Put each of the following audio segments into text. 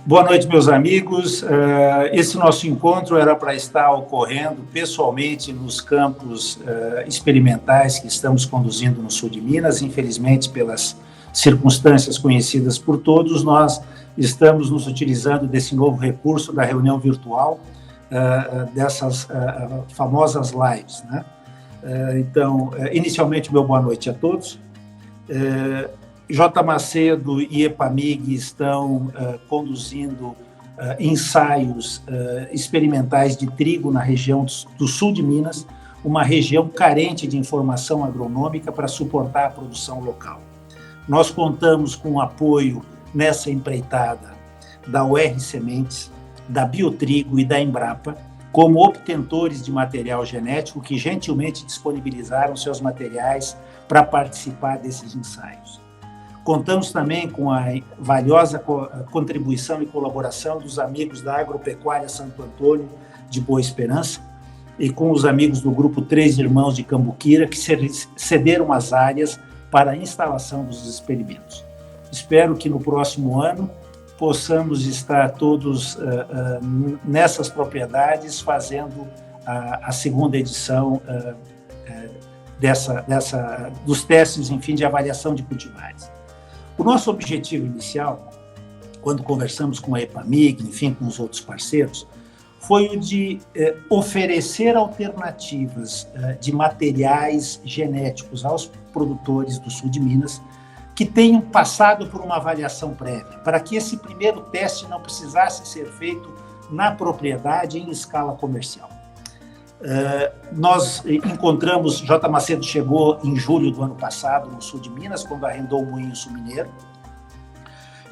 Boa noite, meus amigos. Esse nosso encontro era para estar ocorrendo pessoalmente nos campos experimentais que estamos conduzindo no sul de Minas. Infelizmente, pelas circunstâncias conhecidas por todos, nós estamos nos utilizando desse novo recurso da reunião virtual, dessas famosas lives, né? Então, inicialmente, meu boa noite a todos. J. Macedo e EPAMIG estão conduzindo ensaios experimentais de trigo na região do sul de Minas, uma região carente de informação agronômica para suportar a produção local. Nós contamos com o apoio nessa empreitada da UR Sementes, da Biotrigo e da Embrapa, como obtentores de material genético que gentilmente disponibilizaram seus materiais para participar desses ensaios. Contamos também com a valiosa contribuição e colaboração dos amigos da Agropecuária Santo Antônio de Boa Esperança e com os amigos do Grupo Três Irmãos de Cambuquira, que cederam as áreas para a instalação dos experimentos. Espero que no próximo ano possamos estar todos nessas propriedades fazendo a segunda edição dos testes, enfim, de avaliação de cultivares. O nosso objetivo inicial, quando conversamos com a EPAMIG, enfim, com os outros parceiros, foi o de oferecer alternativas de materiais genéticos aos produtores do sul de Minas que tenham passado por uma avaliação prévia, para que esse primeiro teste não precisasse ser feito na propriedade em escala comercial. Nós encontramos, J. Macedo chegou em julho do ano passado no sul de Minas, quando arrendou o Moinho Sul Mineiro,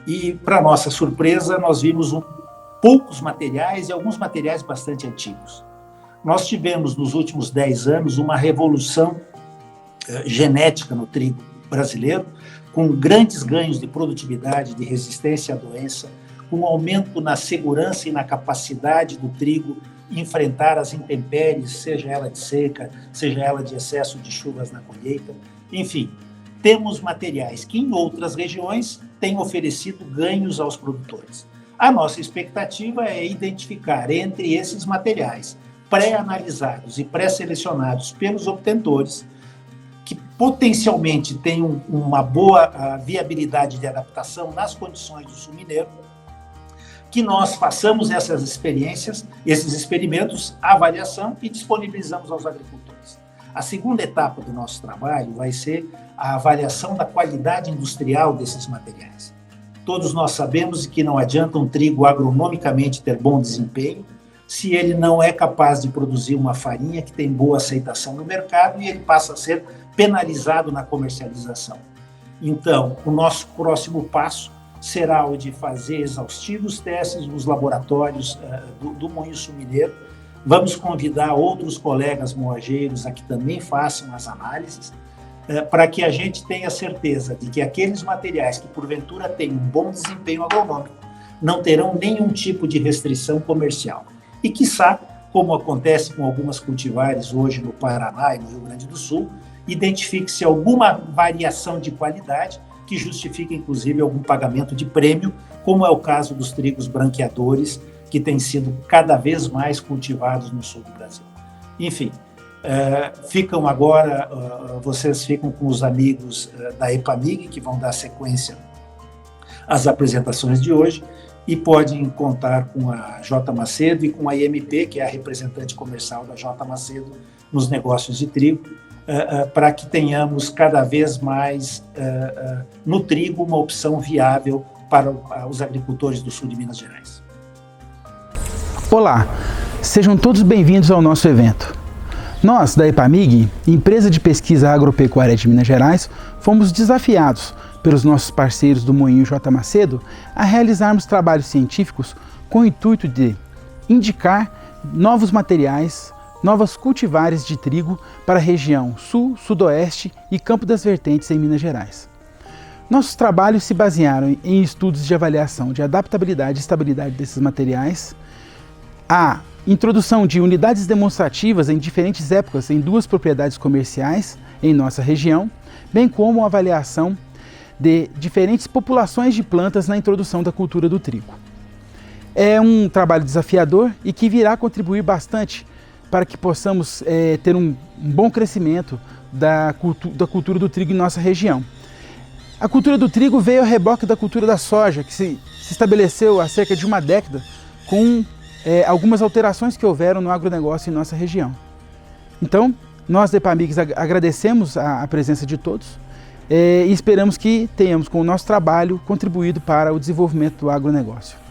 e, para nossa surpresa, nós vimos poucos materiais e alguns materiais bastante antigos. Nós tivemos, nos últimos 10 anos, uma revolução genética no trigo brasileiro, com grandes ganhos de produtividade, de resistência à doença, com um aumento na segurança e na capacidade do trigo enfrentar as intempéries, seja ela de seca, seja ela de excesso de chuvas na colheita. Enfim, temos materiais que em outras regiões têm oferecido ganhos aos produtores. A nossa expectativa é identificar entre esses materiais pré-analisados e pré-selecionados pelos obtentores, que potencialmente têm uma boa viabilidade de adaptação nas condições do sul mineiro, que nós façamos essas experiências, esses experimentos, a avaliação e disponibilizamos aos agricultores. A segunda etapa do nosso trabalho vai ser a avaliação da qualidade industrial desses materiais. Todos nós sabemos que não adianta um trigo agronomicamente ter bom desempenho se ele não é capaz de produzir uma farinha que tem boa aceitação no mercado e ele passa a ser penalizado na comercialização. Então, o nosso próximo passo será o de fazer exaustivos testes nos laboratórios do Moinho Sul Mineiro. Vamos convidar outros colegas moageiros a que também façam as análises, para que a gente tenha certeza de que aqueles materiais que porventura têm um bom desempenho agronômico não terão nenhum tipo de restrição comercial. E, quiçá, como acontece com algumas cultivares hoje no Paraná e no Rio Grande do Sul, identifique-se alguma variação de qualidade que justifica, inclusive, algum pagamento de prêmio, como é o caso dos trigos branqueadores, que têm sido cada vez mais cultivados no sul do Brasil. Enfim, vocês ficam com os amigos da EPAMIG, que vão dar sequência às apresentações de hoje, e podem contar com a J. Macedo e com a IMP, que é a representante comercial da J. Macedo nos negócios de trigo, para que tenhamos cada vez mais no trigo uma opção viável para os agricultores do sul de Minas Gerais. Olá, sejam todos bem-vindos ao nosso evento. Nós, da EPAMIG, Empresa de Pesquisa Agropecuária de Minas Gerais, fomos desafiados pelos nossos parceiros do Moinho J. Macedo a realizarmos trabalhos científicos com o intuito de indicar novos materiais, novas cultivares de trigo para a região sul, sudoeste e Campo das Vertentes em Minas Gerais. Nossos trabalhos se basearam em estudos de avaliação de adaptabilidade e estabilidade desses materiais, a introdução de unidades demonstrativas em diferentes épocas em 2 propriedades comerciais em nossa região, bem como a avaliação de diferentes populações de plantas na introdução da cultura do trigo. É um trabalho desafiador e que virá contribuir bastante para que possamos ter um bom crescimento da cultura do trigo em nossa região. A cultura do trigo veio a reboque da cultura da soja, que se estabeleceu há cerca de uma década com algumas alterações que houveram no agronegócio em nossa região. Então, nós da EPAMIG agradecemos a presença de todos e esperamos que tenhamos, com o nosso trabalho, contribuído para o desenvolvimento do agronegócio.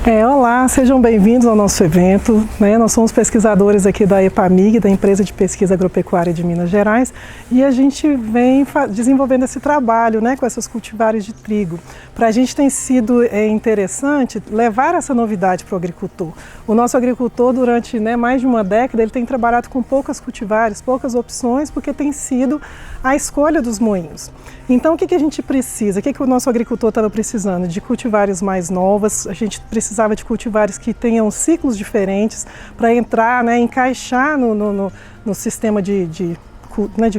Olá, sejam bem-vindos ao nosso evento. Nós somos pesquisadores aqui da EPAMIG, da Empresa de Pesquisa Agropecuária de Minas Gerais, e a gente vem desenvolvendo esse trabalho com essas cultivares de trigo. Para a gente tem sido interessante levar essa novidade para o agricultor. O nosso agricultor, durante mais de uma década, ele tem trabalhado com poucas cultivares, poucas opções, porque tem sido a escolha dos moinhos. Então, o que a gente precisa? O que o nosso agricultor estava precisando? De cultivares mais novas, a gente precisava de cultivares que tenham ciclos diferentes para entrar, encaixar no sistema de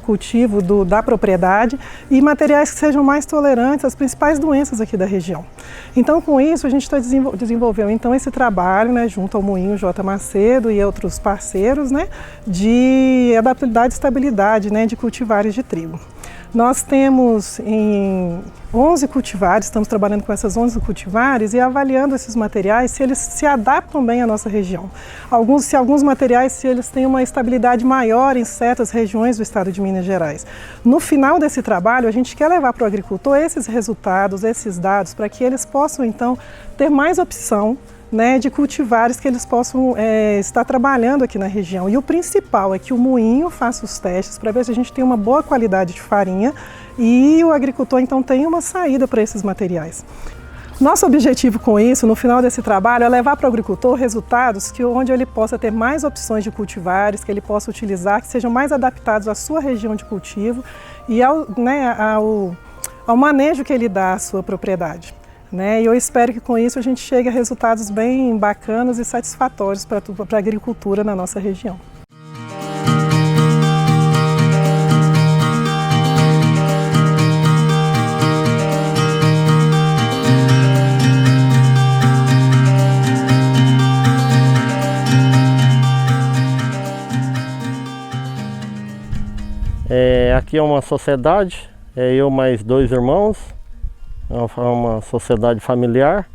cultivo da propriedade, e materiais que sejam mais tolerantes às principais doenças aqui da região. Então, com isso, a gente desenvolveu então esse trabalho junto ao Moinho J. Macedo e outros parceiros de adaptabilidade e estabilidade de cultivares de trigo. Nós temos em 11 cultivares, estamos trabalhando com essas 11 cultivares e avaliando esses materiais se eles se adaptam bem à nossa região. Se alguns materiais se eles têm uma estabilidade maior em certas regiões do estado de Minas Gerais. No final desse trabalho, a gente quer levar para o agricultor esses resultados, esses dados, para que eles possam então ter mais opção de cultivares que eles possam estar trabalhando aqui na região. E o principal é que o moinho faça os testes para ver se a gente tem uma boa qualidade de farinha e o agricultor então tem uma saída para esses materiais. Nosso objetivo com isso, no final desse trabalho, é levar para o agricultor resultados onde ele possa ter mais opções de cultivares, que ele possa utilizar, que sejam mais adaptados à sua região de cultivo e ao manejo que ele dá à sua propriedade. E eu espero que com isso a gente chegue a resultados bem bacanas e satisfatórios para a agricultura na nossa região. Aqui é uma sociedade, eu mais 2 irmãos. É uma sociedade familiar,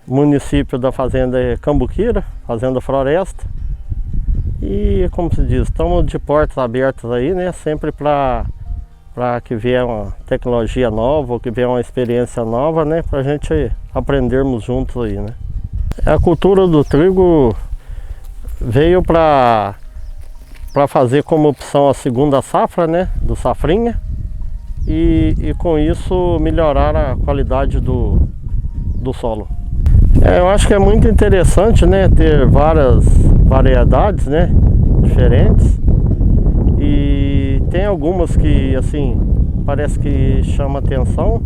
município da fazenda é Cambuquira, fazenda Floresta, e como se diz, estamos de portas abertas aí, sempre para que vier uma tecnologia nova, ou que vier uma experiência nova, para a gente aprendermos juntos aí, A cultura do trigo veio para fazer como opção a segunda safra, do safrinha, e com isso melhorar a qualidade do solo. Eu acho que é muito interessante ter várias variedades diferentes, e tem algumas que parece que chama atenção,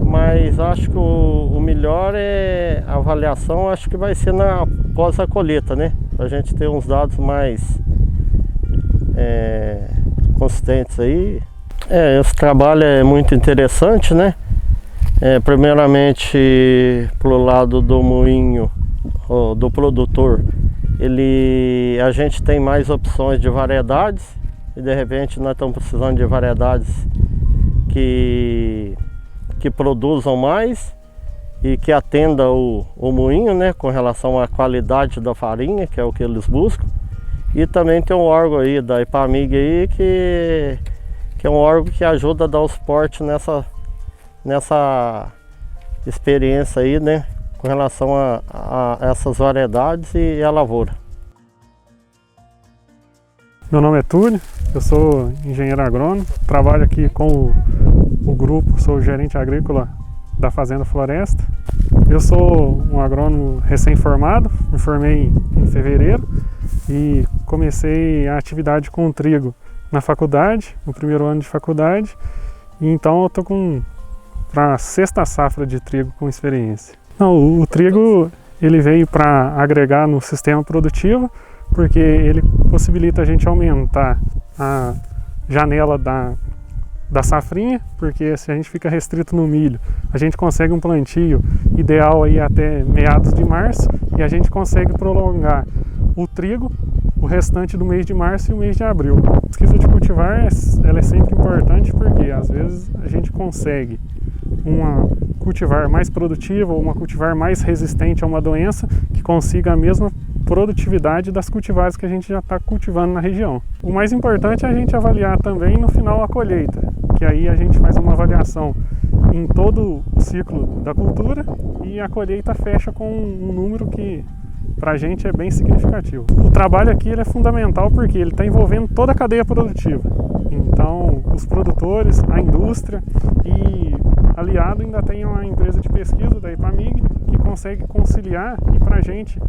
mas acho que o melhor é a avaliação, acho que vai ser após a colheita, para a gente ter uns dados mais consistentes aí. Esse trabalho é muito interessante, primeiramente pro lado do moinho, do produtor, a gente tem mais opções de variedades, e de repente nós estamos precisando de variedades que produzam mais e que atenda o moinho, com relação à qualidade da farinha, que é o que eles buscam. E também tem um órgão aí da EPAMIG aí que é um órgão que ajuda a dar o suporte nessa experiência aí, com relação a essas variedades e a lavoura. Meu nome é Túlio, eu sou engenheiro agrônomo, trabalho aqui com o grupo, sou gerente agrícola da Fazenda Floresta. Eu sou um agrônomo recém-formado, me formei em fevereiro e comecei a atividade com trigo na faculdade, no primeiro ano de faculdade, e então eu estou para a 6ª safra de trigo com experiência. O trigo ele veio para agregar no sistema produtivo, porque ele possibilita a gente aumentar a janela da safrinha, porque se a gente fica restrito no milho, a gente consegue um plantio ideal aí até meados de março e a gente consegue prolongar o trigo o restante do mês de março e o mês de abril. A pesquisa de cultivar ela é sempre importante porque às vezes a gente consegue uma cultivar mais produtiva ou uma cultivar mais resistente a uma doença que consiga a mesma produtividade das cultivares que a gente já está cultivando na região. O mais importante é a gente avaliar também no final a colheita, que aí a gente faz uma avaliação em todo o ciclo da cultura e a colheita fecha com um número que para a gente é bem significativo. O trabalho aqui ele é fundamental porque ele está envolvendo toda a cadeia produtiva. Então, os produtores, a indústria e aliado ainda tem uma empresa de pesquisa da EPAMIG que consegue conciliar e para a gente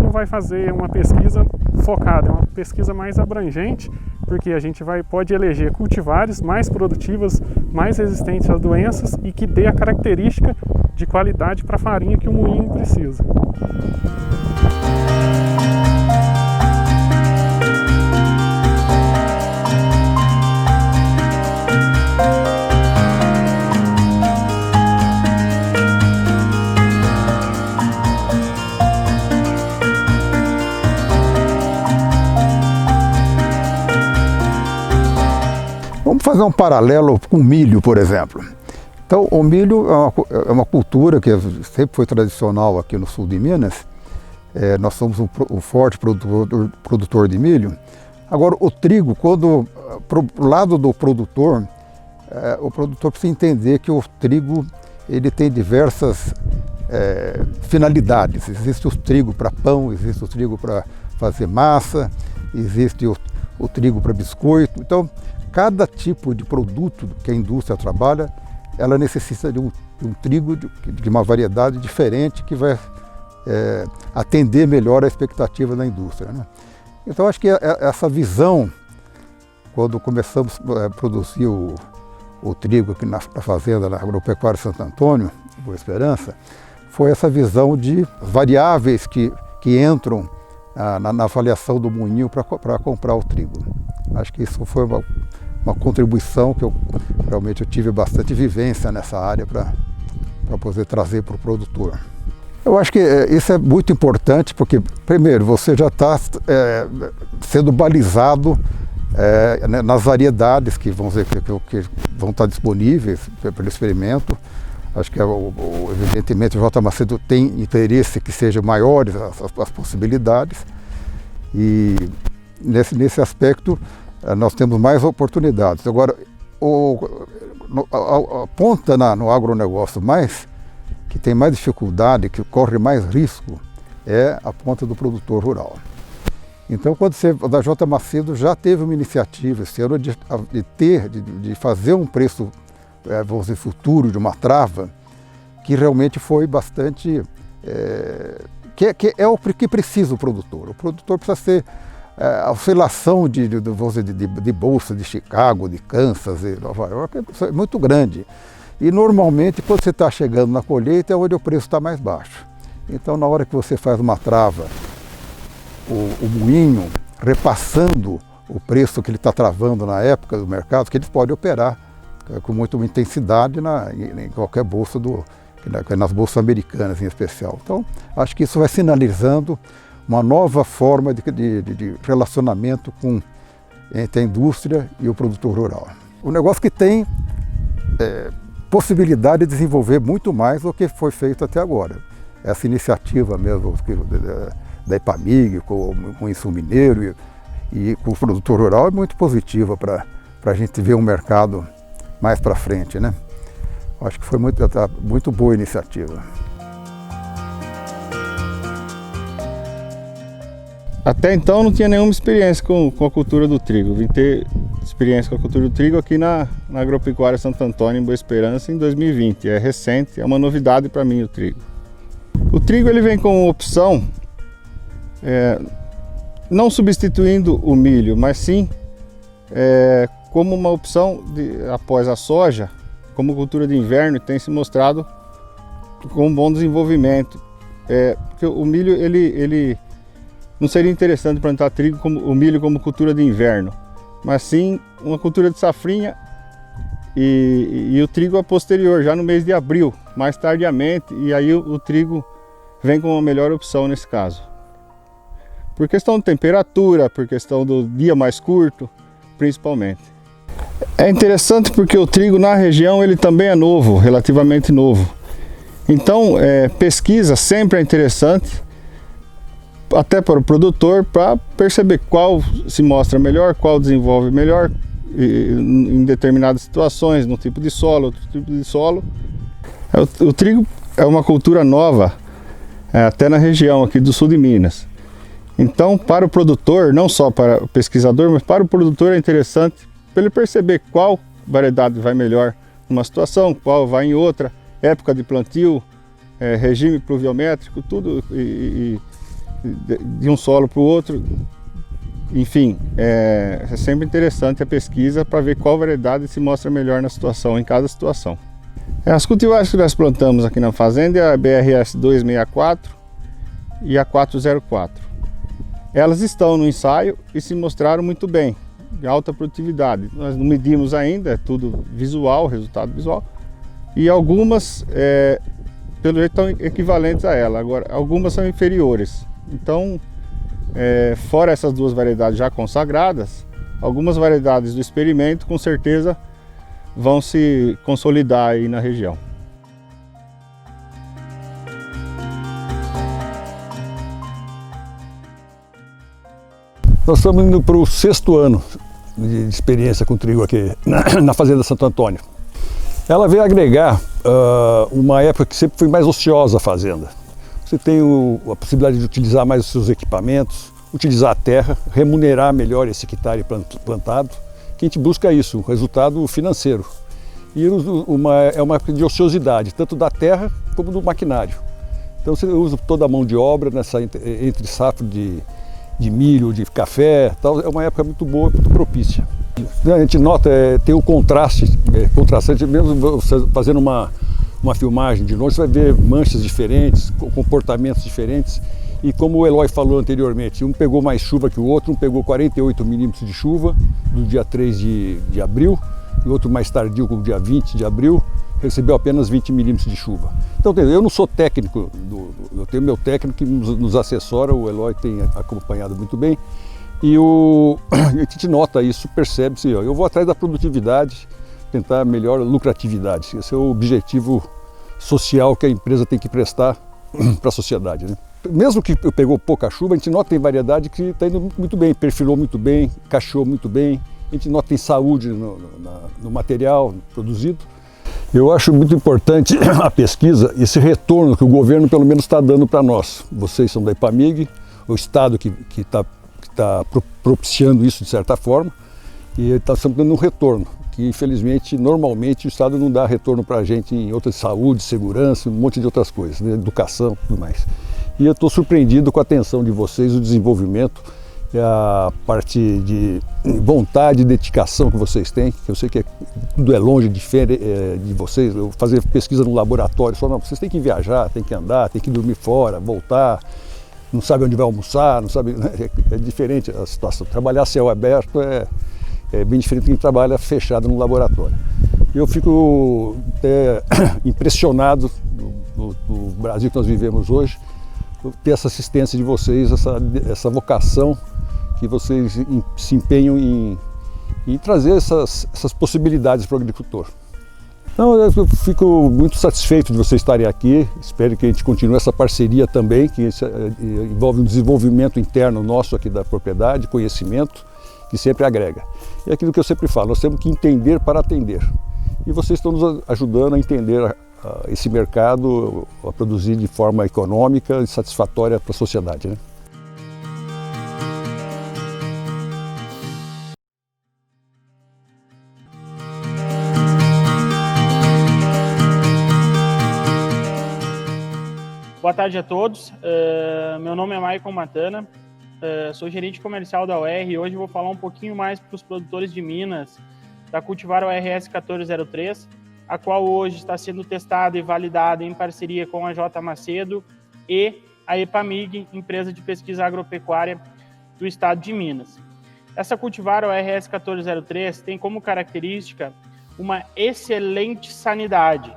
não vai fazer uma pesquisa focada, é uma pesquisa mais abrangente, porque a gente pode eleger cultivares mais produtivas, mais resistentes às doenças e que dê a característica de qualidade para a farinha que o moinho precisa. Vamos fazer um paralelo com o milho, por exemplo. Então, o milho é uma cultura que sempre foi tradicional aqui no sul de Minas. Nós somos um forte produtor de milho. Agora, o trigo, quando pro lado do produtor, o produtor precisa entender que o trigo ele tem diversas finalidades. Existe o trigo para pão, existe o trigo para fazer massa, existe o trigo para biscoito. Então, cada tipo de produto que a indústria trabalha, ela necessita de um trigo de uma variedade diferente que vai atender melhor a expectativa da indústria, né? Então acho que essa visão, quando começamos a produzir o trigo aqui na fazenda, na Agropecuária Santo Antônio, Boa Esperança, foi essa visão de variáveis que entram na avaliação do moinho para comprar o trigo. Acho que isso foi uma contribuição que eu realmente tive bastante vivência nessa área para poder trazer para o produtor. Eu acho que isso é muito importante porque, primeiro, você já está sendo balizado nas variedades que vão estar disponíveis pelo experimento. Acho que, evidentemente, o J. Macedo tem interesse que sejam maiores as possibilidades e, nesse aspecto, nós temos mais oportunidades. Agora, a ponta no agronegócio que tem mais dificuldade, que corre mais risco, é a ponta do produtor rural. Então, da J. Macedo já teve uma iniciativa esse ano de fazer um preço, vamos dizer, futuro, de uma trava, que realmente foi bastante... que é o que precisa o produtor. O produtor precisa ser... a oscilação de bolsa de Chicago, de Kansas e Nova York é muito grande. E normalmente quando você está chegando na colheita é onde o preço está mais baixo. Então na hora que você faz uma trava, o moinho repassando o preço que ele está travando na época do mercado, que ele pode operar com muita intensidade em qualquer bolsa, nas bolsas americanas em especial. Então acho que isso vai sinalizando uma nova forma de relacionamento entre a indústria e o produtor rural. Um negócio que tem possibilidade de desenvolver muito mais do que foi feito até agora. Essa iniciativa mesmo da EPAMIG, com o Insul Mineiro e com o produtor rural é muito positiva para a gente ver um mercado mais para frente, né? Acho que foi muito boa a iniciativa. Até então não tinha nenhuma experiência com a cultura do trigo. Vim ter experiência com a cultura do trigo aqui na Agropecuária Santo Antônio, em Boa Esperança, em 2020. É recente, é uma novidade para mim o trigo. O trigo ele vem com opção, não substituindo o milho, mas sim como uma opção após a soja, como cultura de inverno, tem se mostrado com um bom desenvolvimento. Porque o milho ele não seria interessante plantar o milho como cultura de inverno, mas sim uma cultura de safrinha e o trigo a posterior, já no mês de abril, mais tardiamente, e aí o trigo vem com uma melhor opção nesse caso. Por questão de temperatura, por questão do dia mais curto, principalmente. É interessante porque o trigo na região ele também é novo, relativamente novo. Então, pesquisa sempre é interessante, até para o produtor, para perceber qual se mostra melhor, qual desenvolve melhor em determinadas situações, no tipo de solo, outro tipo de solo. O trigo é uma cultura nova, até na região aqui do sul de Minas. Então, para o produtor, não só para o pesquisador, mas para o produtor é interessante para ele perceber qual variedade vai melhor numa situação, qual vai em outra, época de plantio, regime pluviométrico, tudo de um solo para o outro. Enfim, é sempre interessante a pesquisa para ver qual variedade se mostra melhor na situação, em cada situação. As cultivares que nós plantamos aqui na fazenda é a BRS 264 e a 404. Elas estão no ensaio e se mostraram muito bem, de alta produtividade. Nós não medimos ainda, é tudo visual, resultado visual. E algumas, pelo jeito, estão equivalentes a ela. Agora, algumas são inferiores. Então, fora essas duas variedades já consagradas, algumas variedades do experimento, com certeza, vão se consolidar aí na região. Nós estamos indo para o 6º ano de experiência com trigo aqui na Fazenda Santo Antônio. Ela veio agregar uma época que sempre foi mais ociosa a fazenda. Você tem a possibilidade de utilizar mais os seus equipamentos, utilizar a terra, remunerar melhor esse hectare plantado, que a gente busca isso, um resultado financeiro. E é uma época de ociosidade, tanto da terra como do maquinário. Então você usa toda a mão de obra nessa entre safra de milho, de café, tal, é uma época muito boa, muito propícia. A gente nota, tem o contrastante, mesmo você fazendo uma filmagem de longe, você vai ver manchas diferentes, comportamentos diferentes. E como o Eloy falou anteriormente, um pegou mais chuva que o outro, um pegou 48 milímetros de chuva no dia 3 de abril, e o outro mais tardio, como dia 20 de abril, recebeu apenas 20 milímetros de chuva. Então, eu não sou técnico, eu tenho meu técnico que nos assessora, o Eloy tem acompanhado muito bem, e a gente nota isso, percebe-se, eu vou atrás da produtividade, tentar melhor lucratividade. Esse é o objetivo social que a empresa tem que prestar para a sociedade, né? Mesmo que pegou pouca chuva, a gente nota que tem variedade que está indo muito bem, perfilou muito bem, cacheou muito bem, a gente nota que tem saúde no material produzido. Eu acho muito importante a pesquisa, esse retorno que o governo pelo menos está dando para nós. Vocês são da IPAMIG, o Estado que está propiciando isso de certa forma, e está sempre dando um retorno, que infelizmente, normalmente o Estado não dá retorno para a gente em outras saúde, segurança, um monte de outras coisas, né? Educação e tudo mais. E eu estou surpreendido com a atenção de vocês, o desenvolvimento, a parte de vontade e dedicação que vocês têm, que eu sei que tudo é longe de vocês, eu fazer pesquisa no laboratório, só não, vocês têm que viajar, têm que andar, têm que dormir fora, voltar, não sabe onde vai almoçar, não sabe, é diferente a situação. Trabalhar a céu aberto é bem diferente de quem trabalha fechado no laboratório. Eu fico impressionado no Brasil que nós vivemos hoje, ter essa assistência de vocês, essa vocação que vocês se empenham em trazer essas possibilidades para o agricultor. Então, eu fico muito satisfeito de vocês estarem aqui, espero que a gente continue essa parceria também, que envolve um desenvolvimento interno nosso aqui da propriedade, conhecimento, que sempre agrega. E é aquilo que eu sempre falo, nós temos que entender para atender. E vocês estão nos ajudando a entender esse mercado, a produzir de forma econômica e satisfatória para a sociedade, né? Boa tarde a todos, meu nome é Maicon Matana, sou gerente comercial da UR e hoje vou falar um pouquinho mais para os produtores de Minas da cultivar ORS 1403, a qual hoje está sendo testada e validada em parceria com a J. Macedo e a EPAMIG, empresa de pesquisa agropecuária do estado de Minas. Essa cultivar ORS 1403 tem como característica uma excelente sanidade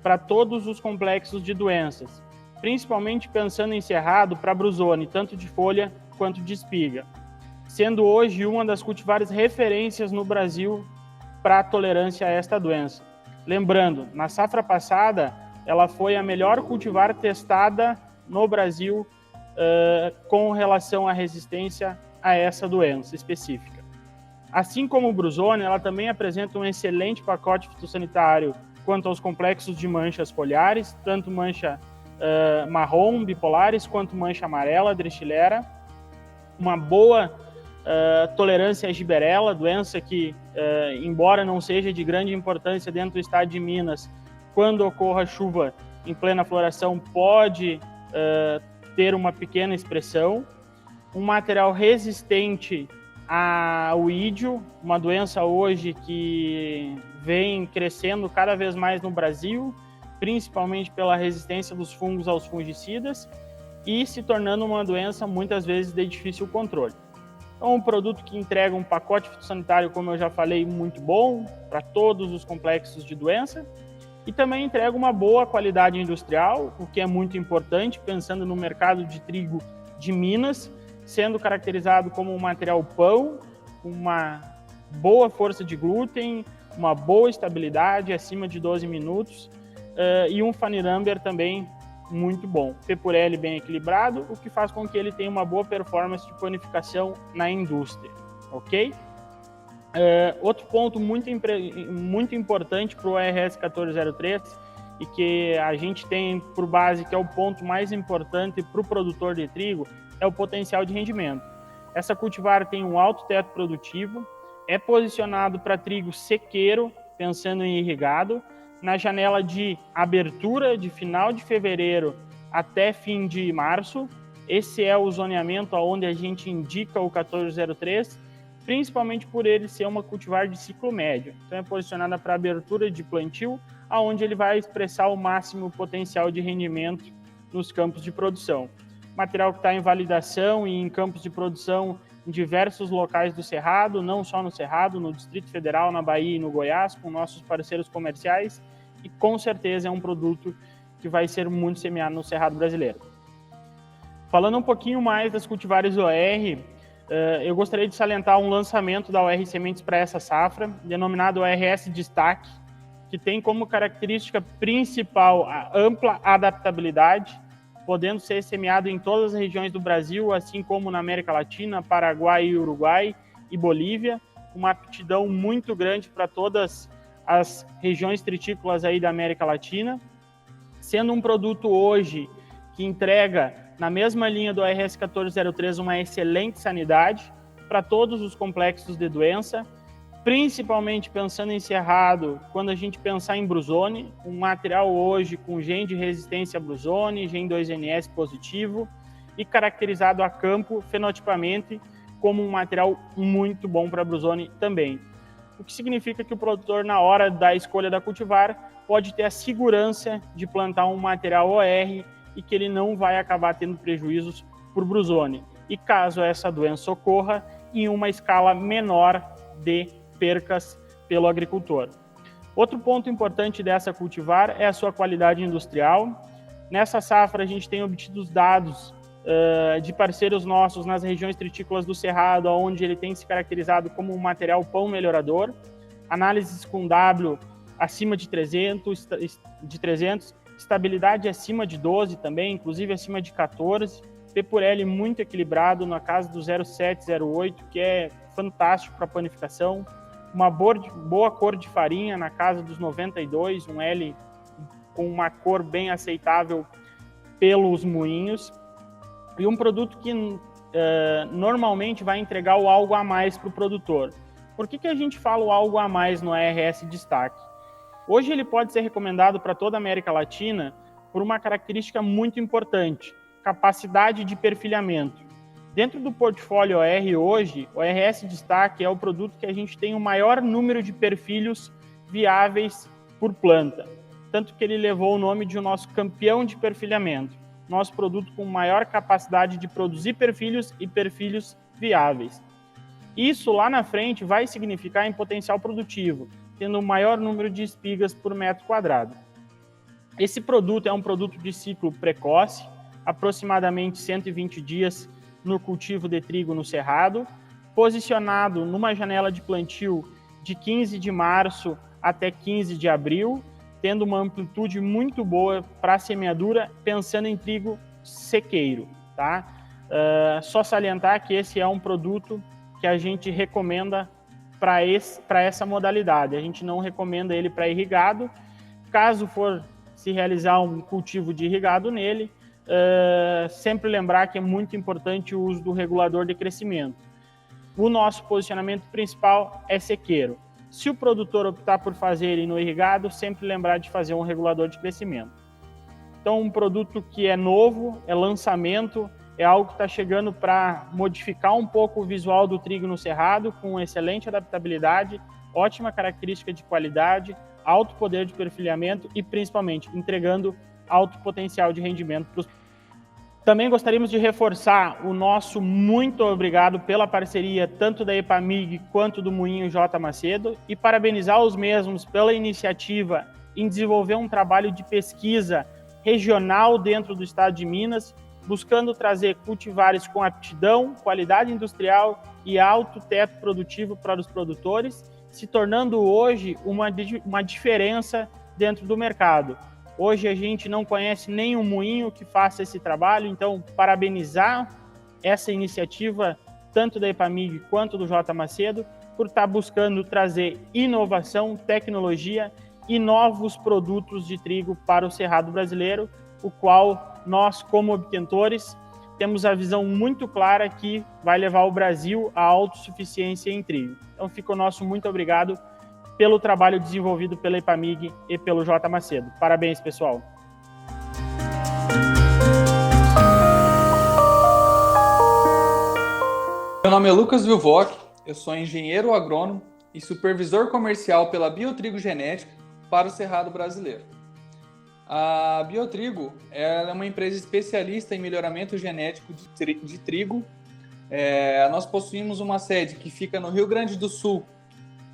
para todos os complexos de doenças, principalmente pensando em cerrado para brusone, tanto de folha quanto de espiga, sendo hoje uma das cultivares referências no Brasil para a tolerância a esta doença. Lembrando, na safra passada, ela foi a melhor cultivar testada no Brasil com relação à resistência a essa doença específica. Assim como o brusone, ela também apresenta um excelente pacote fitossanitário quanto aos complexos de manchas foliares, tanto mancha marrom, bipolares, quanto mancha amarela, drexilera, uma boa tolerância à giberela, doença que, embora não seja de grande importância dentro do estado de Minas, quando ocorra chuva em plena floração, pode ter uma pequena expressão. Um material resistente ao ídio, uma doença hoje que vem crescendo cada vez mais no Brasil, principalmente pela resistência dos fungos aos fungicidas, e se tornando uma doença muitas vezes de difícil controle. Então, um produto que entrega um pacote fitossanitário, como eu já falei, muito bom para todos os complexos de doença, e também entrega uma boa qualidade industrial, o que é muito importante, pensando no mercado de trigo de Minas, sendo caracterizado como um material pão, uma boa força de glúten, uma boa estabilidade, acima de 12 minutos, e um Fanirumber também muito bom. Pepurelli bem equilibrado, o que faz com que ele tenha uma boa performance de panificação na indústria, ok? Outro ponto muito importante para o RS 1403 e que a gente tem por base que é o ponto mais importante para o produtor de trigo é o potencial de rendimento. Essa cultivar tem um alto teto produtivo, é posicionado para trigo sequeiro, pensando em irrigado, na janela de abertura de final de fevereiro até fim de março. Esse é o zoneamento onde a gente indica o 1403, principalmente por ele ser uma cultivar de ciclo médio. Então é posicionada para abertura de plantio, aonde ele vai expressar o máximo potencial de rendimento nos campos de produção. Material que está em validação e em campos de produção em diversos locais do Cerrado, não só no Cerrado, no Distrito Federal, na Bahia e no Goiás, com nossos parceiros comerciais, e com certeza é um produto que vai ser muito semeado no Cerrado brasileiro. Falando um pouquinho mais das cultivares OR, eu gostaria de salientar um lançamento da OR Sementes para essa safra, denominado ORS Destaque, que tem como característica principal a ampla adaptabilidade, podendo ser semeado em todas as regiões do Brasil, assim como na América Latina, Paraguai e Uruguai e Bolívia, uma aptidão muito grande para todas as regiões tritícolas aí da América Latina, sendo um produto hoje que entrega, na mesma linha do RS 1403, uma excelente sanidade para todos os complexos de doença, principalmente pensando em cerrado, quando a gente pensar em brusone, um material hoje com gene de resistência a brusone, gene 2NS positivo e caracterizado a campo fenotipamente como um material muito bom para brusone também. O que significa que o produtor, na hora da escolha da cultivar, pode ter a segurança de plantar um material OR e que ele não vai acabar tendo prejuízos por brusone. E caso essa doença ocorra, em uma escala menor de percas pelo agricultor. Outro ponto importante dessa cultivar é a sua qualidade industrial. Nessa safra, a gente tem obtido os dados de parceiros nossos nas regiões tritícolas do Cerrado, onde ele tem se caracterizado como um material pão melhorador. Análises com W acima de 300, estabilidade acima de 12 também, inclusive acima de 14. Pepurelli muito equilibrado, na casa do 0,7, 0,8, que é fantástico para panificação. Uma boa cor de farinha, na casa dos 92, um L com uma cor bem aceitável pelos moinhos. E um produto que normalmente vai entregar o algo a mais para o produtor. Por que a gente fala o algo a mais no RS Destaque? Hoje ele pode ser recomendado para toda a América Latina por uma característica muito importante, capacidade de perfilhamento. Dentro do portfólio OR hoje, o RS Destaque é o produto que a gente tem o maior número de perfilhos viáveis por planta. Tanto que ele levou o nome de nosso campeão de perfilhamento. Nosso produto com maior capacidade de produzir perfilhos e perfilhos viáveis. Isso lá na frente vai significar em potencial produtivo, tendo o maior número de espigas por metro quadrado. Esse produto é um produto de ciclo precoce, aproximadamente 120 dias no cultivo de trigo no cerrado, posicionado numa janela de plantio de 15 de março até 15 de abril, tendo uma amplitude muito boa para a semeadura, pensando em trigo sequeiro, tá? Só salientar que esse é um produto que a gente recomenda para essa modalidade. A gente não recomenda ele para irrigado. Caso for se realizar um cultivo de irrigado nele, sempre lembrar que é muito importante o uso do regulador de crescimento. O nosso posicionamento principal é sequeiro. Se o produtor optar por fazer ele no irrigado, sempre lembrar de fazer um regulador de crescimento. Então, um produto que é novo, é lançamento, é algo que está chegando para modificar um pouco o visual do trigo no cerrado, com excelente adaptabilidade, ótima característica de qualidade, alto poder de perfilhamento e, principalmente, entregando alto potencial de rendimento para os. Também gostaríamos de reforçar o nosso muito obrigado pela parceria tanto da EPAMIG quanto do Moinho J. Macedo e parabenizar os mesmos pela iniciativa em desenvolver um trabalho de pesquisa regional dentro do estado de Minas, buscando trazer cultivares com aptidão, qualidade industrial e alto teto produtivo para os produtores, se tornando hoje uma diferença dentro do mercado. Hoje a gente não conhece nenhum moinho que faça esse trabalho, então parabenizar essa iniciativa, tanto da EPAMIG quanto do J. Macedo, por estar buscando trazer inovação, tecnologia e novos produtos de trigo para o cerrado brasileiro, o qual nós, como obtentores, temos a visão muito clara que vai levar o Brasil à autossuficiência em trigo. Então fica o nosso muito obrigado pelo trabalho desenvolvido pela EPAMIG e pelo J. Macedo. Parabéns, pessoal! Meu nome é Lucas Vilvoc, eu sou engenheiro agrônomo e supervisor comercial pela Biotrigo Genética para o Cerrado Brasileiro. A Biotrigo é uma empresa especialista em melhoramento genético de trigo. Nós possuímos uma sede que fica no Rio Grande do Sul,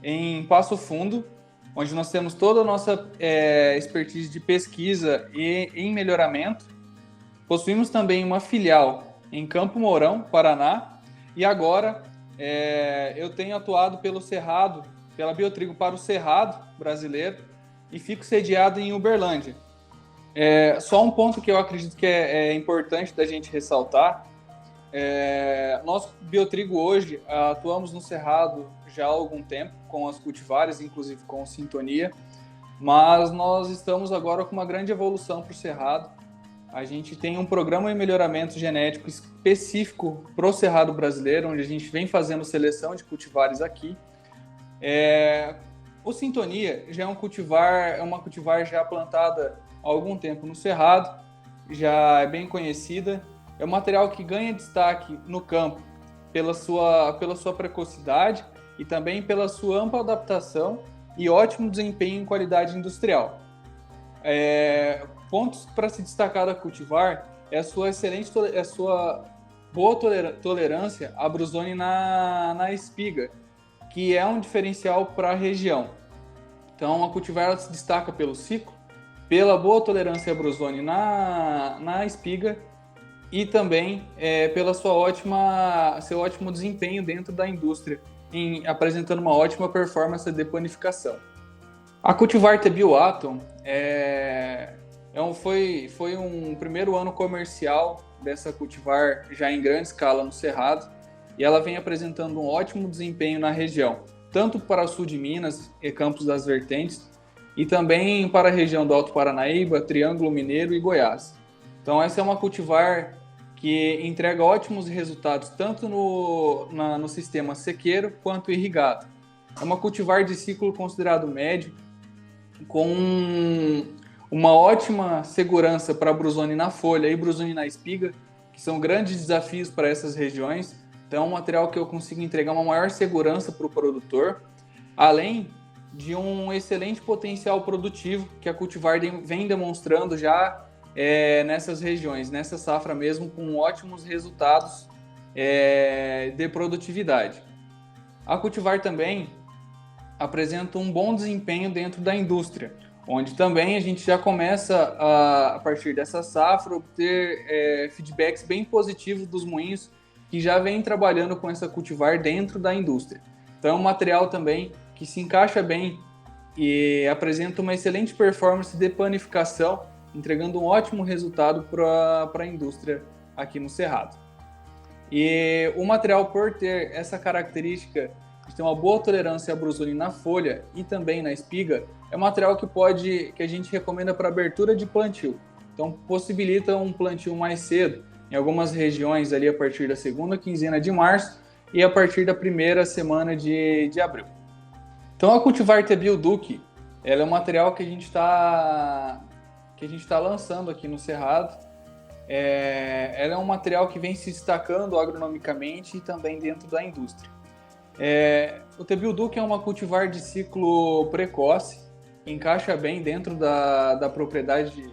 em Passo Fundo, onde nós temos toda a nossa expertise de pesquisa e em melhoramento. Possuímos também uma filial em Campo Mourão, Paraná, e agora eu tenho atuado pelo Cerrado, pela Biotrigo para o Cerrado Brasileiro, e fico sediado em Uberlândia. Só um ponto que eu acredito que é importante da gente ressaltar. Nós, Biotrigo, hoje atuamos no Cerrado já há algum tempo, com as cultivares, inclusive com Sintonia, mas nós estamos agora com uma grande evolução para o Cerrado. A gente tem um programa de melhoramento genético específico para o Cerrado brasileiro, onde a gente vem fazendo seleção de cultivares aqui. O Sintonia já é uma cultivar já plantada há algum tempo no Cerrado, já é bem conhecida. É um material que ganha destaque no campo pela sua precocidade e também pela sua ampla adaptação e ótimo desempenho em qualidade industrial. Pontos para se destacar da cultivar é a sua boa tolerância à brusone na espiga, que é um diferencial para a região. Então, a cultivar ela se destaca pelo ciclo, pela boa tolerância à brusone na espiga e também pela seu ótimo desempenho dentro da indústria, apresentando uma ótima performance de panificação. A cultivar Bioatom foi um primeiro ano comercial dessa cultivar já em grande escala no Cerrado, e ela vem apresentando um ótimo desempenho na região, tanto para o sul de Minas e Campos das Vertentes, e também para a região do Alto Paranaíba, Triângulo Mineiro e Goiás. Então essa é uma cultivar que entrega ótimos resultados tanto no sistema sequeiro quanto irrigado. É uma cultivar de ciclo considerado médio, com uma ótima segurança para brusone na folha e brusone na espiga, que são grandes desafios para essas regiões. Então é um material que eu consigo entregar uma maior segurança para o produtor, além de um excelente potencial produtivo que a cultivar vem demonstrando já nessas regiões, nessa safra mesmo, com ótimos resultados de produtividade. A cultivar também apresentam um bom desempenho dentro da indústria, onde também a gente já começa, a partir dessa safra, a obter feedbacks bem positivos dos moinhos que já vêm trabalhando com essa cultivar dentro da indústria. Então é um material também que se encaixa bem e apresenta uma excelente performance de panificação, entregando um ótimo resultado para a indústria aqui no Cerrado. E o material, por ter essa característica de ter uma boa tolerância à brusone na folha e também na espiga, é um material que a gente recomenda para abertura de plantio. Então possibilita um plantio mais cedo, em algumas regiões ali a partir da segunda quinzena de março e a partir da primeira semana de abril. Então a cultivar T-Bio Duke, ela é um material que a gente está lançando aqui no Cerrado. Ela é um material que vem se destacando agronomicamente e também dentro da indústria. O T-Bio Duke é uma cultivar de ciclo precoce, encaixa bem dentro da propriedade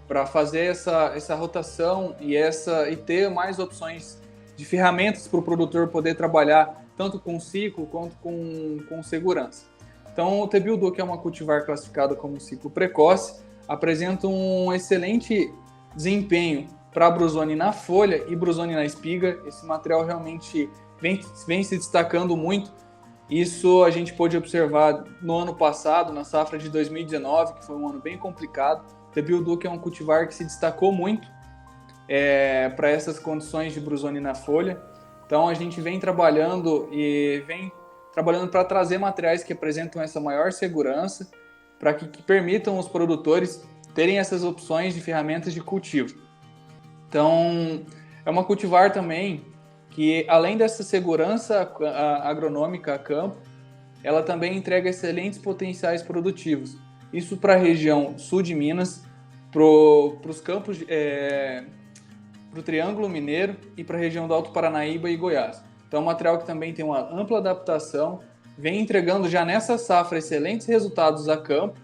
para fazer essa rotação e ter mais opções de ferramentas para o produtor poder trabalhar tanto com ciclo quanto com segurança. Então o T-Bio Duke é uma cultivar classificada como ciclo precoce, apresenta um excelente desempenho para brusone na folha e brusone na espiga. Esse material realmente vem se destacando muito. Isso a gente pôde observar no ano passado, na safra de 2019, que foi um ano bem complicado. O T-Bio Duke é um cultivar que se destacou muito para essas condições de brusone na folha. Então a gente vem trabalhando para trazer materiais que apresentam essa maior segurança, para que permitam os produtores terem essas opções de ferramentas de cultivo. Então é uma cultivar também que, além dessa segurança agronômica a campo, ela também entrega excelentes potenciais produtivos. Isso para a região sul de Minas, para os campos, para o Triângulo Mineiro e para a região do Alto Paranaíba e Goiás. Então é um material que também tem uma ampla adaptação, vem entregando já nessa safra excelentes resultados a campo,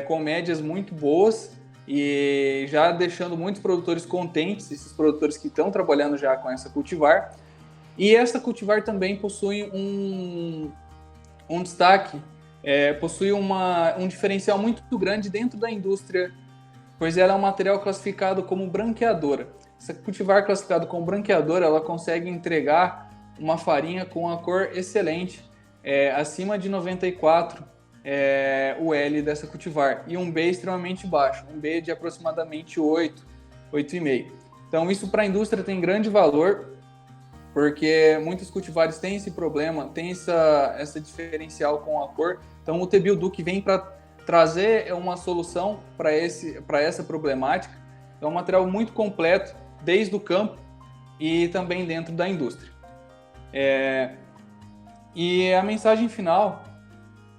com médias muito boas e já deixando muitos produtores contentes, esses produtores que estão trabalhando já com essa cultivar. E essa cultivar também possui um destaque, possui um diferencial muito grande dentro da indústria, pois ela é um material classificado como branqueadora. Essa cultivar classificada como branqueadora, ela consegue entregar uma farinha com a cor excelente, acima de 94 o L dessa cultivar, e um B extremamente baixo, um B de aproximadamente 8,5. Então isso para a indústria tem grande valor, porque muitos cultivares têm esse problema, tem essa diferencial com a cor. Então o T-Bio Duke vem para trazer uma solução para essa problemática. É um material muito completo, desde o campo e também dentro da indústria. E a mensagem final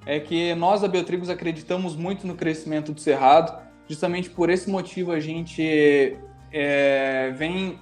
é que nós da Biotrigos acreditamos muito no crescimento do Cerrado. Justamente por esse motivo a gente vem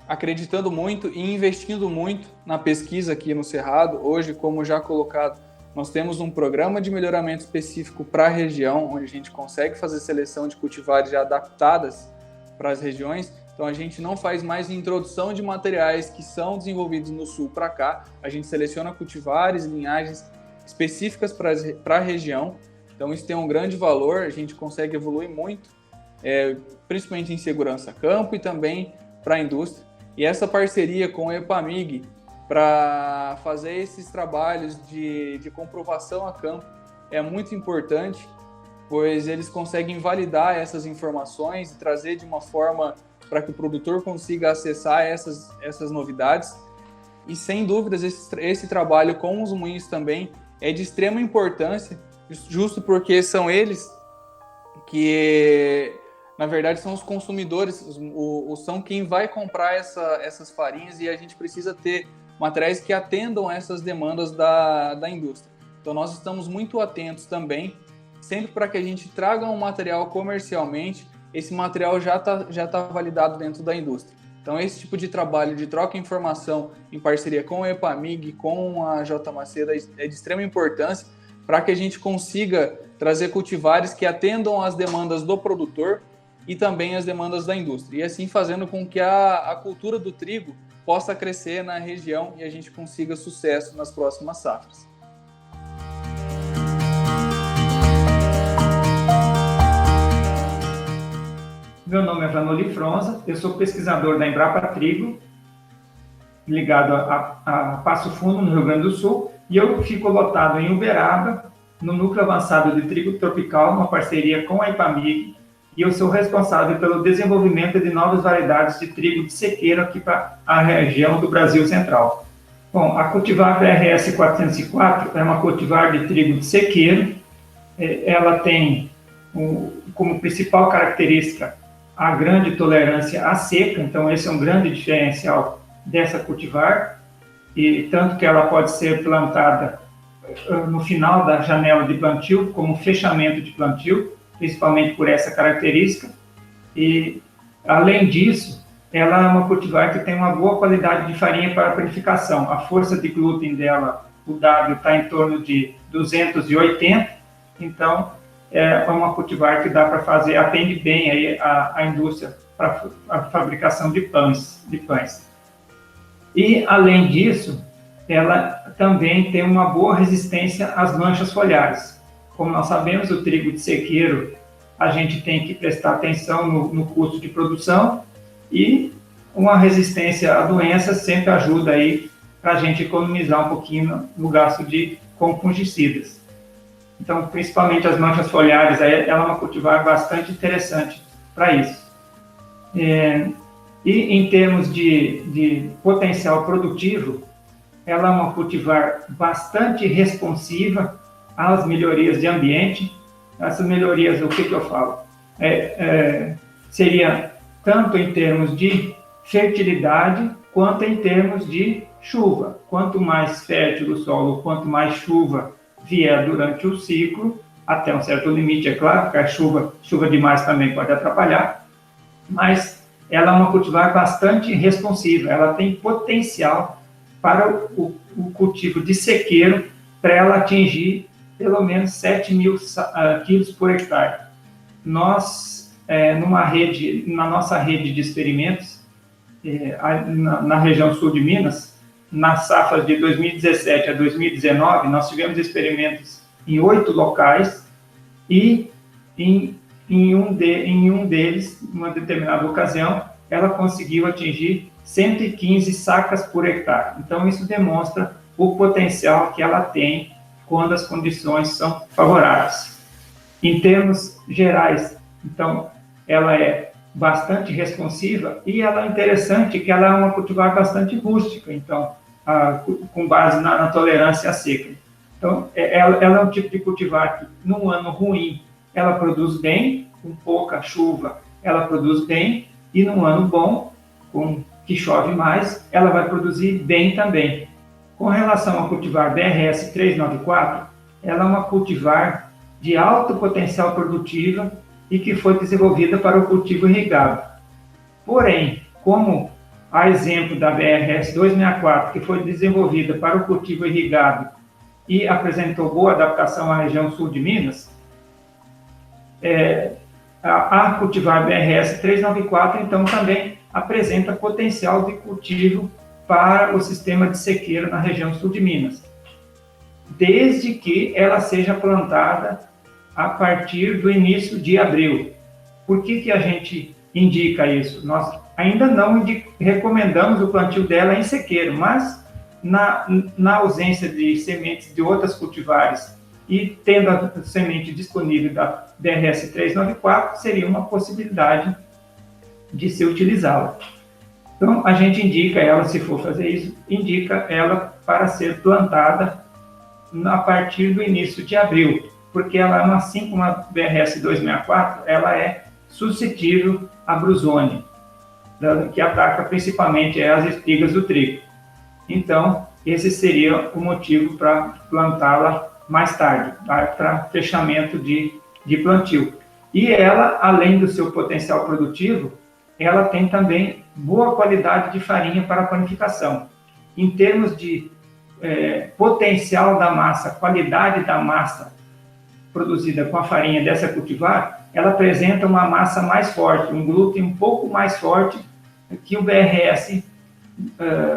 acreditando muito e investindo muito na pesquisa aqui no Cerrado. Hoje, como já colocado, nós temos um programa de melhoramento específico para a região, onde a gente consegue fazer seleção de cultivares já adaptadas para as regiões. Então a gente não faz mais introdução de materiais que são desenvolvidos no sul para cá. A gente seleciona cultivares, linhagens específicas para a região. Então isso tem um grande valor, a gente consegue evoluir muito, principalmente em segurança a campo e também para a indústria. E essa parceria com o EPAMIG para fazer esses trabalhos de comprovação a campo é muito importante, pois eles conseguem validar essas informações e trazer de uma forma para que o produtor consiga acessar essas novidades. E sem dúvidas esse trabalho com os moinhos também é de extrema importância, justo porque são eles que, na verdade, são os consumidores, são quem vai comprar essas farinhas, e a gente precisa ter materiais que atendam a essas demandas da indústria. Então nós estamos muito atentos também, sempre para que a gente traga um material comercialmente, esse material já tá validado dentro da indústria. Então esse tipo de trabalho de troca de informação em parceria com o EPAMIG, com a J. Macedo, é de extrema importância para que a gente consiga trazer cultivares que atendam às demandas do produtor e também às demandas da indústria, e assim fazendo com que a cultura do trigo possa crescer na região e a gente consiga sucesso nas próximas safras. Meu nome é Vanoli Fronza, eu sou pesquisador da Embrapa Trigo, ligado a Passo Fundo, no Rio Grande do Sul, e eu fico lotado em Uberaba, no Núcleo Avançado de Trigo Tropical, uma parceria com a IPAMIG, e eu sou responsável pelo desenvolvimento de novas variedades de trigo de sequeiro aqui para a região do Brasil Central. Bom, a cultivar BRS 404 é uma cultivar de trigo de sequeiro. Ela tem como principal característica a grande tolerância à seca, então esse é um grande diferencial dessa cultivar, e tanto que ela pode ser plantada no final da janela de plantio, como fechamento de plantio, principalmente por essa característica. E, além disso, ela é uma cultivar que tem uma boa qualidade de farinha para panificação. A força de glúten dela, o W, está em torno de 280, então é uma cultivar que dá para fazer, atende bem aí a indústria para a fabricação de pães. E, além disso, ela também tem uma boa resistência às manchas foliares. Como nós sabemos, o trigo de sequeiro, a gente tem que prestar atenção no custo de produção, e uma resistência à doença sempre ajuda aí para a gente economizar um pouquinho no gasto com fungicidas. Então, principalmente as manchas foliares, ela é uma cultivar bastante interessante para isso. E em termos de potencial produtivo, ela é uma cultivar bastante responsiva às melhorias de ambiente. Essas melhorias, o que eu falo? Seria tanto em termos de fertilidade, quanto em termos de chuva. Quanto mais fértil o solo, quanto mais chuva vier durante o ciclo, até um certo limite, é claro, porque a chuva demais também pode atrapalhar, mas ela é uma cultivar bastante responsiva, ela tem potencial para o cultivo de sequeiro, para ela atingir pelo menos 7.000 quilos por hectare. Nós, na nossa rede de experimentos, na região sul de Minas, nas safras de 2017 a 2019, nós tivemos experimentos em 8 locais, e em um deles, numa determinada ocasião, ela conseguiu atingir 115 sacas por hectare. Então, isso demonstra o potencial que ela tem quando as condições são favoráveis. Em termos gerais, então, ela é bastante responsiva, e ela é interessante que ela é uma cultivar bastante rústica, então, com base na tolerância à seca. Então, ela é um tipo de cultivar que, num ano ruim, ela produz bem, com pouca chuva, ela produz bem, e num ano bom, que chove mais, ela vai produzir bem também. Com relação ao cultivar BRS 394, ela é uma cultivar de alto potencial produtivo e que foi desenvolvida para o cultivo irrigado. Porém, como a exemplo da BRS 264, que foi desenvolvida para o cultivo irrigado e apresentou boa adaptação à região sul de Minas, a cultivar BRS 394, então, também apresenta potencial de cultivo para o sistema de sequeiro na região sul de Minas, desde que ela seja plantada a partir do início de abril. Por que a gente indica isso? Nós ainda não recomendamos o plantio dela em sequeiro, mas na ausência de sementes de outras cultivares e tendo a semente disponível da BRS 394, seria uma possibilidade de se utilizá-la. Então, a gente indica ela, se for fazer isso, indica ela para ser plantada a partir do início de abril, porque ela, assim como a BRS 264, ela é suscetível à brusônia, que ataca principalmente as espigas do trigo. Então, esse seria o motivo para plantá-la mais tarde, para fechamento de plantio. E ela, além do seu potencial produtivo, ela tem também boa qualidade de farinha para panificação. Em termos de potencial da massa, qualidade da massa produzida com a farinha dessa cultivar, ela apresenta uma massa mais forte, um glúten um pouco mais forte que o BRS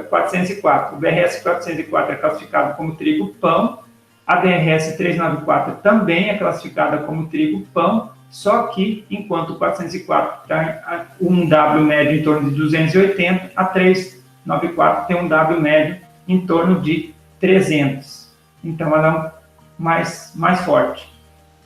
404. O BRS 404 é classificado como trigo pão, a BRS 394 também é classificada como trigo pão, Só que, enquanto o 404 está um W médio em torno de 280, a 394 tem um W médio em torno de 300. Então, ela é mais forte.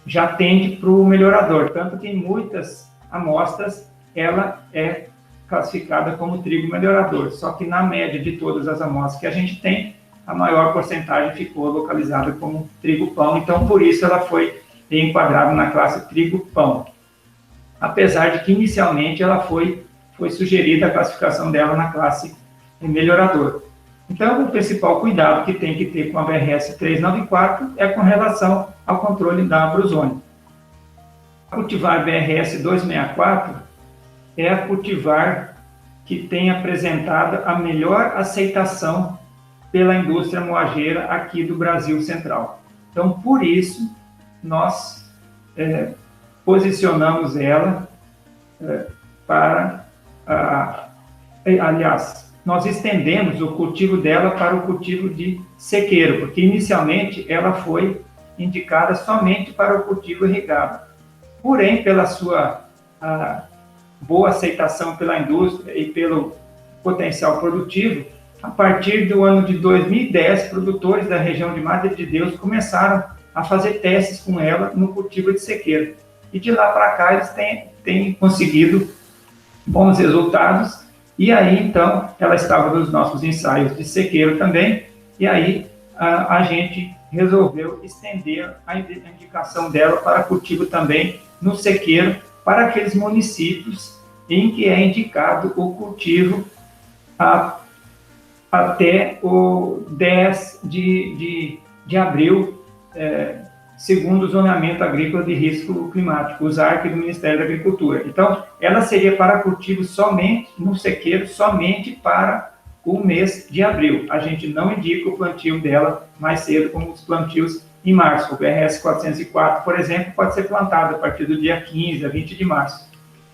Já tende para o melhorador, tanto que em muitas amostras ela é classificada como trigo melhorador. Só que na média de todas as amostras que a gente tem, a maior porcentagem ficou localizada como trigo-pão. Então, por isso ela foi enquadrada na classe trigo-pão. Apesar de que inicialmente ela foi sugerida a classificação dela na classe melhorador. Então, o principal cuidado que tem que ter com a BRS 394 é com relação ao controle da abruzônia. A cultivar BRS 264 é a cultivar que tem apresentado a melhor aceitação pela indústria moageira aqui do Brasil Central. Então, por isso, nós posicionamos ela nós estendemos o cultivo dela para o cultivo de sequeiro, porque inicialmente ela foi indicada somente para o cultivo irrigado. Porém, pela sua boa aceitação pela indústria e pelo potencial produtivo, a partir do ano de 2010, produtores da região de Madre de Deus começaram a fazer testes com ela no cultivo de sequeiro. E de lá para cá eles têm conseguido bons resultados. E aí, então, ela estava nos nossos ensaios de sequeiro também, e aí a gente resolveu estender a indicação dela para cultivo também no sequeiro, para aqueles municípios em que é indicado o cultivo até o 10 de abril, segundo o Zoneamento Agrícola de Risco Climático, o ZARC do Ministério da Agricultura. Então, ela seria para cultivo somente, no sequeiro, somente para o mês de abril. A gente não indica o plantio dela mais cedo, como os plantios em março. O BRS 404, por exemplo, pode ser plantado a partir do dia 15 a 20 de março.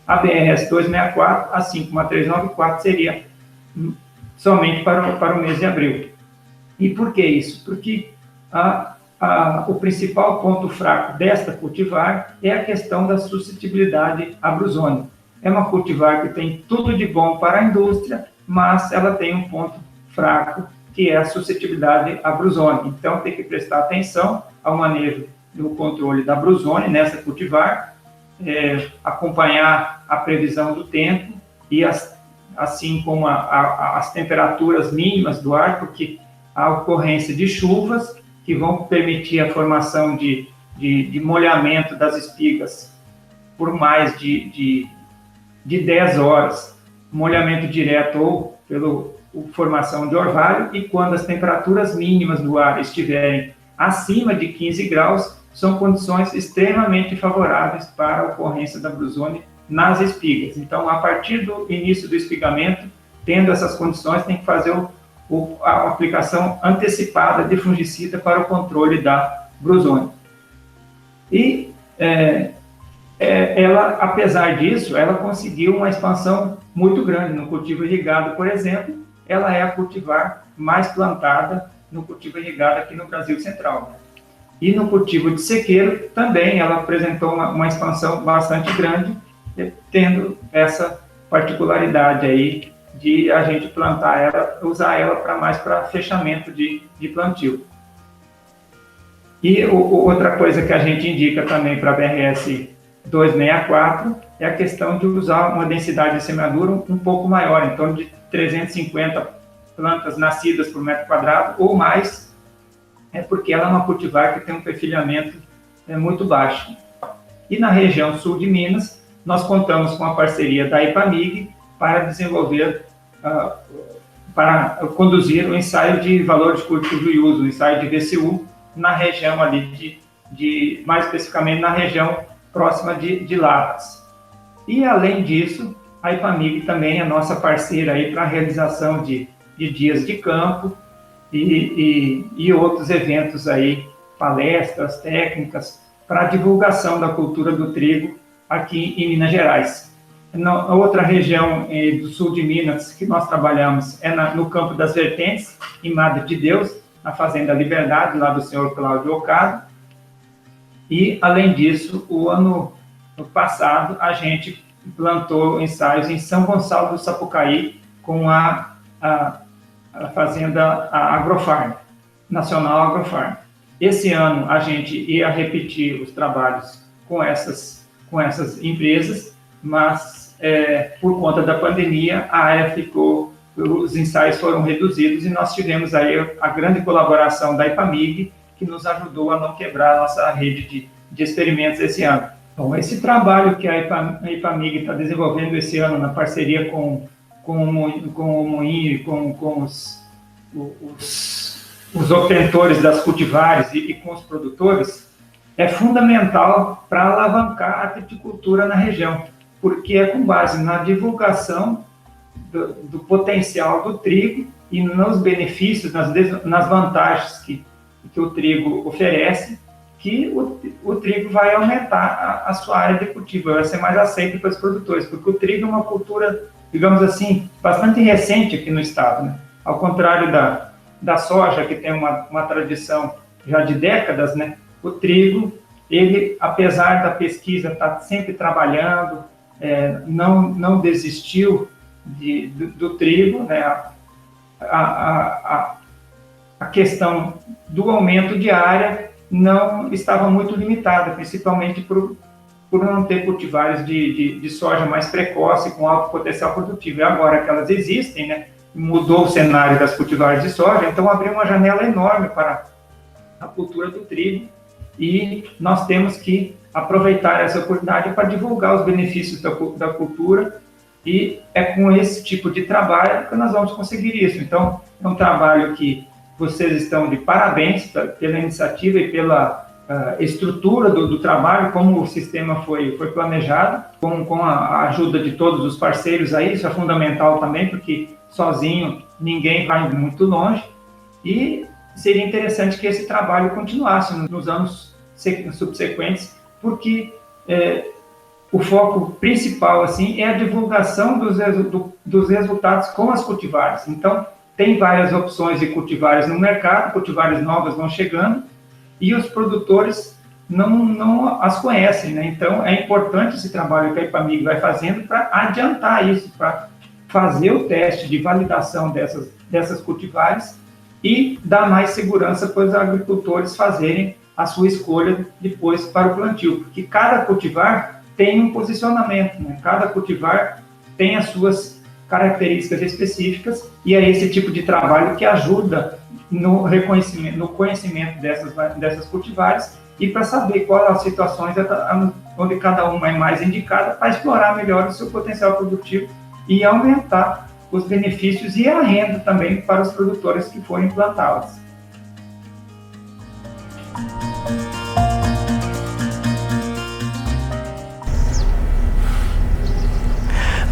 A BRS 264, assim como a 394, seria somente para o mês de abril. E por que isso? Porque o principal ponto fraco desta cultivar é a questão da suscetibilidade à brusônia. É uma cultivar que tem tudo de bom para a indústria, mas ela tem um ponto fraco, que é a suscetibilidade à brusônia. Então, tem que prestar atenção ao manejo do controle da brusônia nessa cultivar, acompanhar a previsão do tempo e assim como as temperaturas mínimas do ar, porque a ocorrência de chuvas que vão permitir a formação de molhamento das espigas por mais de 10 horas, molhamento direto ou pela formação de orvalho, e quando as temperaturas mínimas do ar estiverem acima de 15 graus, são condições extremamente favoráveis para a ocorrência da brusônia nas espigas. Então, a partir do início do espigamento, tendo essas condições, tem que fazer a aplicação antecipada de fungicida para o controle da brusônia. E ela, apesar disso, ela conseguiu uma expansão muito grande no cultivo irrigado, por exemplo. Ela é a cultivar mais plantada no cultivo irrigado aqui no Brasil Central. E no cultivo de sequeiro também ela apresentou uma expansão bastante grande, tendo essa particularidade aí de a gente plantar ela, usar ela para fechamento de plantio. E outra coisa que a gente indica também para a BRS 264 é a questão de usar uma densidade de semeadura um pouco maior, em torno de 350 plantas nascidas por metro quadrado ou mais, porque ela é uma cultivar que tem um perfilhamento muito baixo. E na região sul de Minas, nós contamos com a parceria da IPAMIG para desenvolver, para conduzir o ensaio de valor de cultivo e uso, o ensaio de VCU, na região ali mais especificamente na região próxima de Lavras. E além disso, a IPAMIG também é nossa parceira aí para a realização de dias de campo e outros eventos aí, palestras, técnicas, para a divulgação da cultura do trigo aqui em Minas Gerais. Na outra região do sul de Minas que nós trabalhamos é no Campo das Vertentes, em Madre de Deus, na Fazenda Liberdade, lá do senhor Cláudio Ocado. E, além disso, o ano no passado, a gente plantou ensaios em São Gonçalo do Sapucaí com a fazenda Agrofarm, Nacional Agrofarm. Esse ano a gente ia repetir os trabalhos com essas empresas, mas por conta da pandemia a área ficou, os ensaios foram reduzidos e nós tivemos aí a grande colaboração da IPAMIG, que nos ajudou a não quebrar a nossa rede de experimentos esse ano. Bom, esse trabalho que a IPAMIG está desenvolvendo esse ano na parceria com o moinho e com os obtentores das cultivares e com os produtores é fundamental para alavancar a triticultura na região, porque é com base na divulgação do potencial do trigo e nos benefícios, nas vantagens que o trigo oferece, que o trigo vai aumentar a sua área de cultivo, vai ser mais aceito pelos produtores, porque o trigo é uma cultura, digamos assim, bastante recente aqui no estado, né? Ao contrário da soja, que tem uma tradição já de décadas, né? O trigo, ele, apesar da pesquisa estar sempre trabalhando, não desistiu do trigo, né? A questão do aumento de área não estava muito limitada, principalmente por não ter cultivares de soja mais precoce, com alto potencial produtivo. E agora que elas existem, né, mudou o cenário das cultivares de soja, então abriu uma janela enorme para a cultura do trigo, e nós temos que aproveitar essa oportunidade para divulgar os benefícios da cultura, e é com esse tipo de trabalho que nós vamos conseguir isso. Então, é um trabalho que vocês estão de parabéns pela iniciativa e pela estrutura do trabalho, como o sistema foi planejado, com a ajuda de todos os parceiros aí, isso é fundamental também, porque sozinho ninguém vai muito longe, e seria interessante que esse trabalho continuasse nos anos subsequentes, porque o foco principal assim, é a divulgação dos resultados com as cultivares. Então, tem várias opções de cultivares no mercado, cultivares novas vão chegando, e os produtores não as conhecem, né? Então, é importante esse trabalho que a IPAMIG vai fazendo para adiantar isso, para fazer o teste de validação dessas cultivares e dar mais segurança para os agricultores fazerem a sua escolha depois para o plantio, porque cada cultivar tem um posicionamento, né? Cada cultivar tem as suas características específicas, e é esse tipo de trabalho que ajuda no reconhecimento, no conhecimento dessas cultivares, e para saber quais as situações onde cada uma é mais indicada para explorar melhor o seu potencial produtivo e aumentar os benefícios e a renda também para os produtores que forem plantá-las.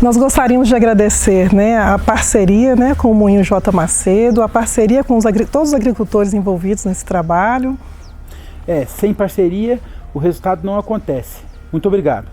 Nós gostaríamos de agradecer, né, a parceria, né, com o Moinho J. Macedo, a parceria com todos os agricultores envolvidos nesse trabalho. Sem parceria o resultado não acontece. Muito obrigado.